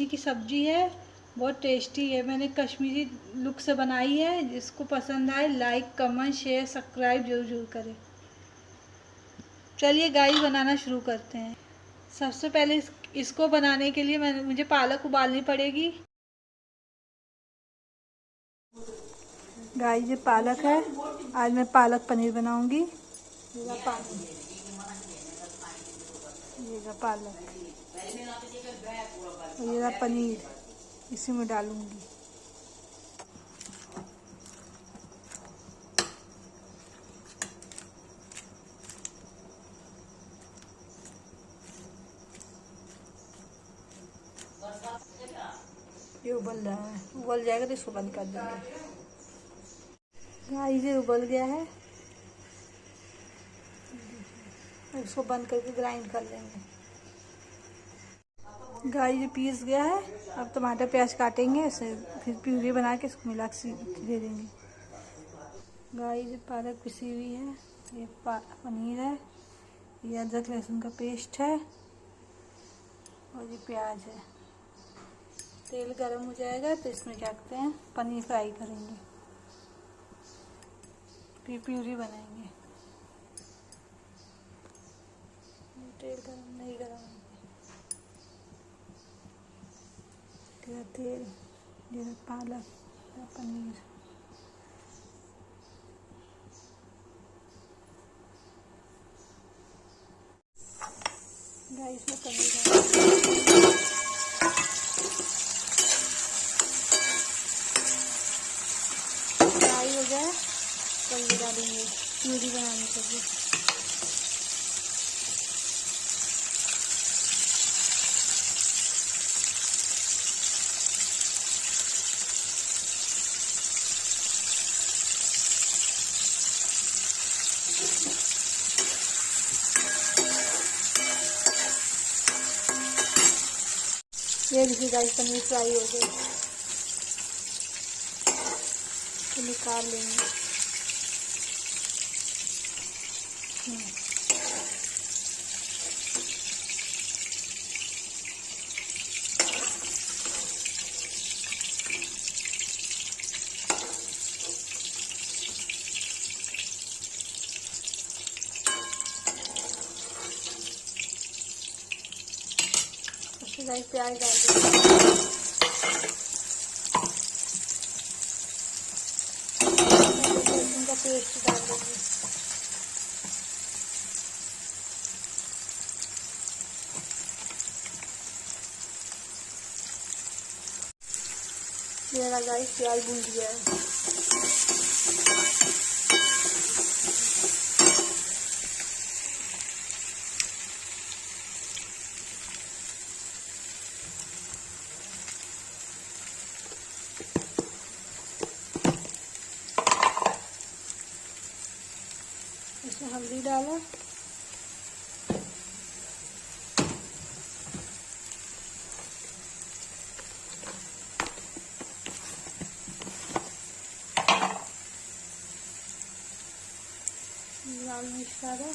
भिंडी की सब्जी है, बहुत टेस्टी है। मैंने कश्मीरी लुक से बनाई है। जिसको पसंद आए लाइक कमेंट शेयर सब्सक्राइब जरूर करें। चलिए गाइस बनाना शुरू करते हैं। सबसे पहले इसको बनाने के लिए मुझे पालक उबालनी पड़ेगी। गाइस ये पालक है, आज मैं पालक पनीर बनाऊंगी। ये पालक, ये पनीर इसी में डालूंगी। ये उबल रहा है, उबल जाएगा तो इसको बंद कर देंगे। गाइस ये उबल गया है, इसको बंद करके ग्राइंड कर लेंगे। गाइस ये पीस गया है। अब टमाटर प्याज काटेंगे, इसे फिर प्यूरी बना के इसको मिला के दे देंगे। गाइस ये पालक पिसी हुई है, ये पनीर है, ये अदरक लहसुन का पेस्ट है और ये प्याज है। तेल गरम हो जाएगा तो इसमें क्या करते हैं, पनीर फ्राई करेंगे, फिर प्यूरी बनाएंगे। तेल गरम नहीं, गरम तेल, ये पालक, पनीर। गाइस में पनीर फ्राई हो जाए तो डालेंगे प्यूरी बनाने के लिए। ये देखिए गाइस पनीर फ्राई हो गया, तो निकाल लेंगे। गाइस प्याज डाल देंगे, लहसुन का पेस्ट डाल देंगे। मेरा गाइस प्याज भून गया है। इसमें हल्दी डाला, लाल मिर्च डाला,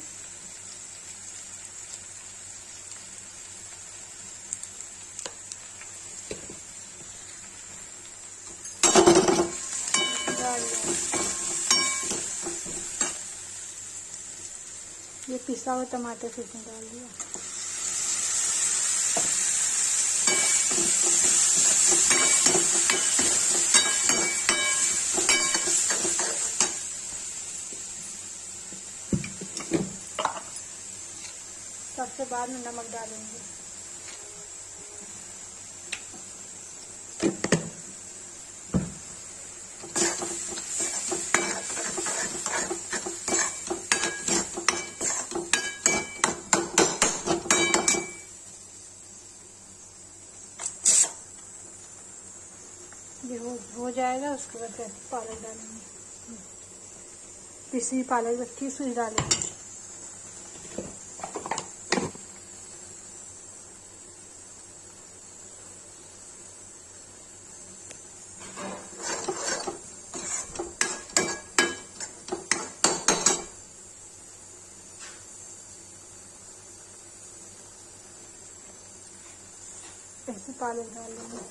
ये पिसा हुआ टमाटर फिर में डाल दिया। सबसे बाद में नमक डालेंगे। ये हो जाएगा, उसके बाद फिर पालक डालेंगे, पिसी पालक रखी उसमें डालेंगे। ऐसे पालक डाल देंगे।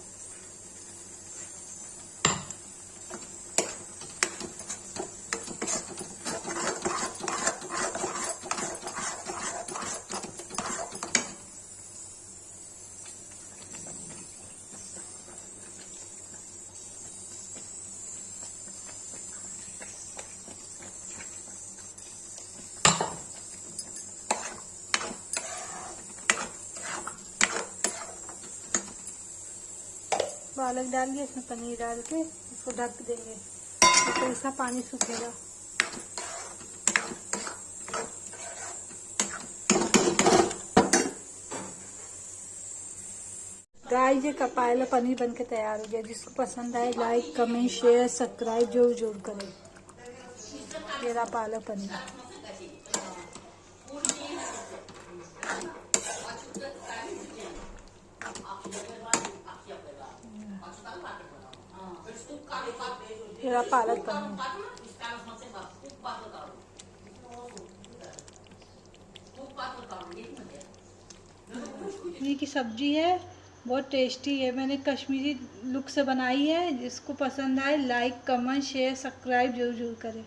पालक डाल दिया, इसमें पनीर डाल के इसको ढक देंगे, तो ऐसा पानी सूखेगा। गाइस ये पालक पनीर बनके तैयार हो गया। जिसको पसंद आए लाइक कमेंट शेयर सब्सक्राइब जरूर करें। ये रहा पालक पनीर। ये रहा पालक पनीर। ये की सब्जी है, बहुत टेस्टी है। मैंने कश्मीरी लुक से बनाई है। जिसको पसंद आए लाइक कमेंट शेयर सब्सक्राइब जरूर करें।